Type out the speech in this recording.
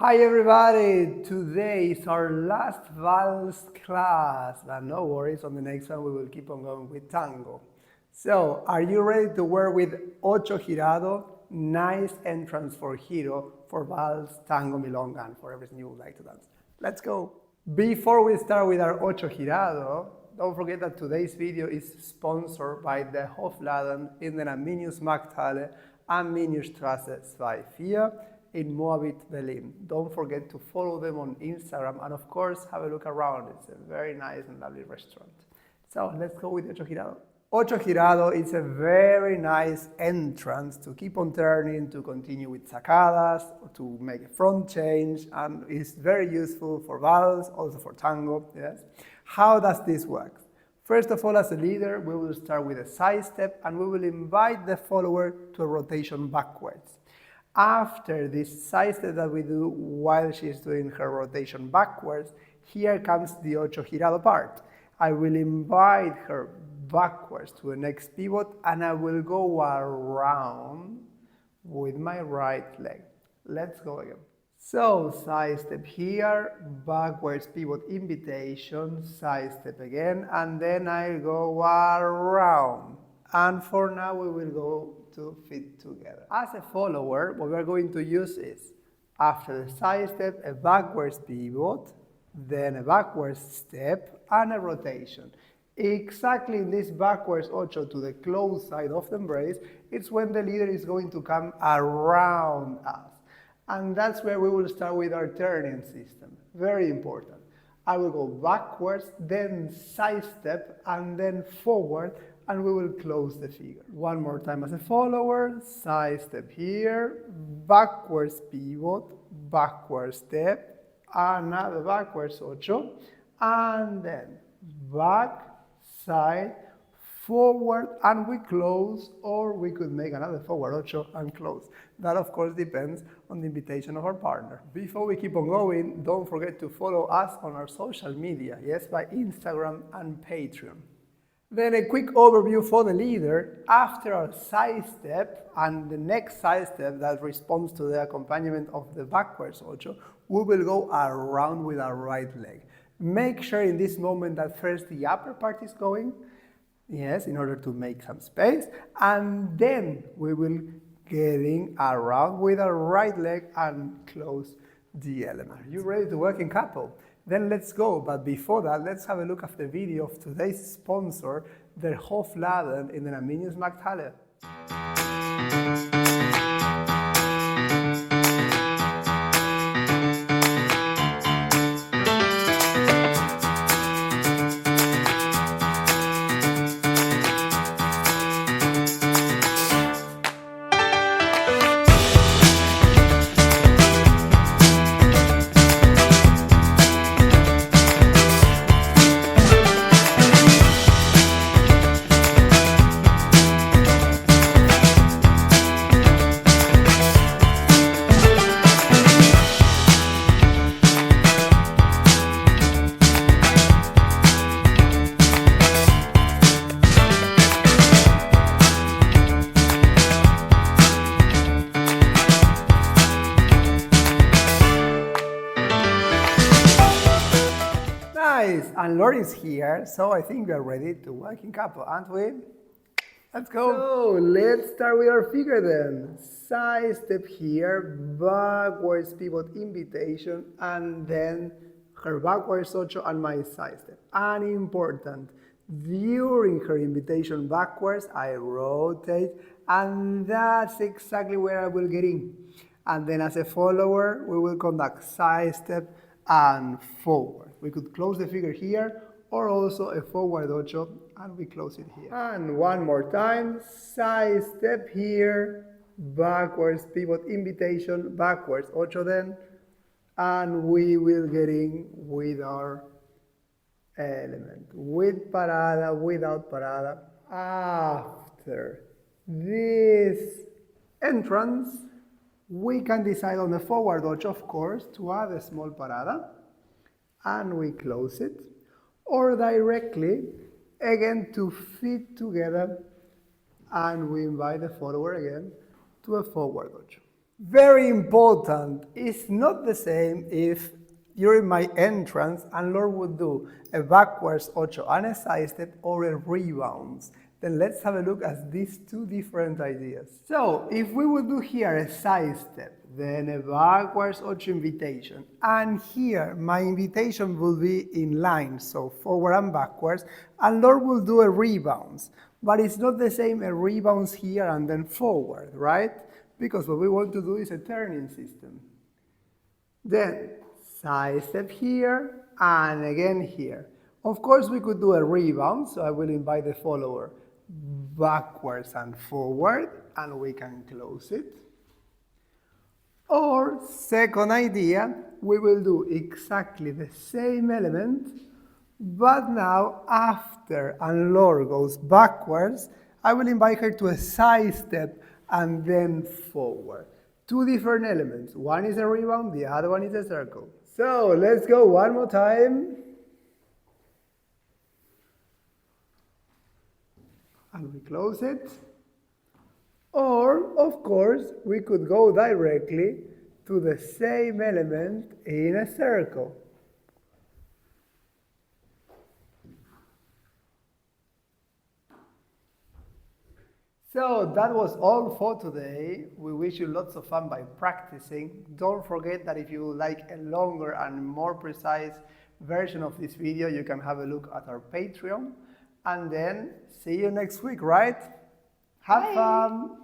Hi everybody! Today is our last Vals class, but no worries, on the next one we will keep on going with Tango. So, are you ready to work with Ocho Girado? Nice entrance for Giro, for Vals, Tango, Milonga, and for everything you would like to dance. Let's go! Before we start with our Ocho Girado, don't forget that today's video is sponsored by the Hofladen in the Arminiussmarkthalle, Arminiusstraße 2 in Moabit, Berlin. Don't forget to follow them on Instagram and of course have a look around. It's a very nice and lovely restaurant. So let's go with Ocho Girado. Ocho Girado is a very nice entrance to keep on turning, to continue with sacadas, to make a front change, and it's very useful for vals, also for tango. Yes. How does this work? First of all, as a leader, we will start with a side step and we will invite the follower to a rotation backwards. After this side step that we do while she's doing her rotation backwards, here comes the Ocho Girado part. I will invite her backwards to the next pivot and I will go around with my right leg. Let's go again. So, side step here, backwards pivot invitation, side step again, and then I go around. And for now we will go to feet together. As a follower, what we are going to use is, after the side step, a backwards pivot, then a backwards step, and a rotation. Exactly in this backwards ocho to the close side of the embrace, it's when the leader is going to come around us. And that's where we will start with our turning system. Very important. I will go backwards, then side step, and then forward, and we will close the figure. One more time as a follower, side step here, backwards pivot, backward step, another backwards ocho, and then back, side, forward, and we close, or we could make another forward ocho and close. That of course depends on the invitation of our partner. Before we keep on going, don't forget to follow us on our social media, yes, by Instagram and Patreon. Then a quick overview for the leader. After our side step and the next side step that responds to the accompaniment of the backwards ocho, we will go around with our right leg. Make sure in this moment that first the upper part is going, yes, in order to make some space, and then we will getting around with our right leg and close the element. Are you ready to work in couple? Then let's go, but before that, let's have a look at the video of today's sponsor, the Hofladen in the Arminiussmarkthalle. And Lord is here, so I think we are ready to work in couple, aren't we? Let's go! So, let's start with our figure then. Side step here, backwards pivot invitation, and then her backwards ocho and my side step. And important, during her invitation backwards, I rotate, and that's exactly where I will get in. And then as a follower, we will conduct side step and forward. We could close the figure here, or also a forward ocho, and we close it here. And one more time, side step here, backwards pivot invitation, backwards ocho then, and we will get in with our element, with parada, without parada. After this entrance, we can decide on the forward ocho, of course, to add a small parada, and we close it, or directly, again, to fit together, and we invite the follower again to a forward ocho. Very important. It's not the same if during my entrance and Lord would do a backwards ocho and a side step or a rebounds. Then let's have a look at these two different ideas. So if we would do here a side step, then a backwards ocho invitation, and here my invitation will be in line, so forward and backwards, and Lord will do a rebounds. But it's not the same a rebounds here and then forward, right? Because what we want to do is a turning system. Then side step here and again here. Of course we could do a rebound, so I will invite the follower backwards and forward and we can close it. Or second idea, we will do exactly the same element, but now after and Lord goes backwards, I will invite her to a side step and then forward. Two different elements. One is a rebound, the other one is a circle. So let's go one more time. And we close it. Or, of course, we could go directly to the same element in a circle. So that was all for today. We wish you lots of fun by practicing. Don't forget that if you like a longer and more precise version of this video, you can have a look at our Patreon. And then see you next week, right? Have fun!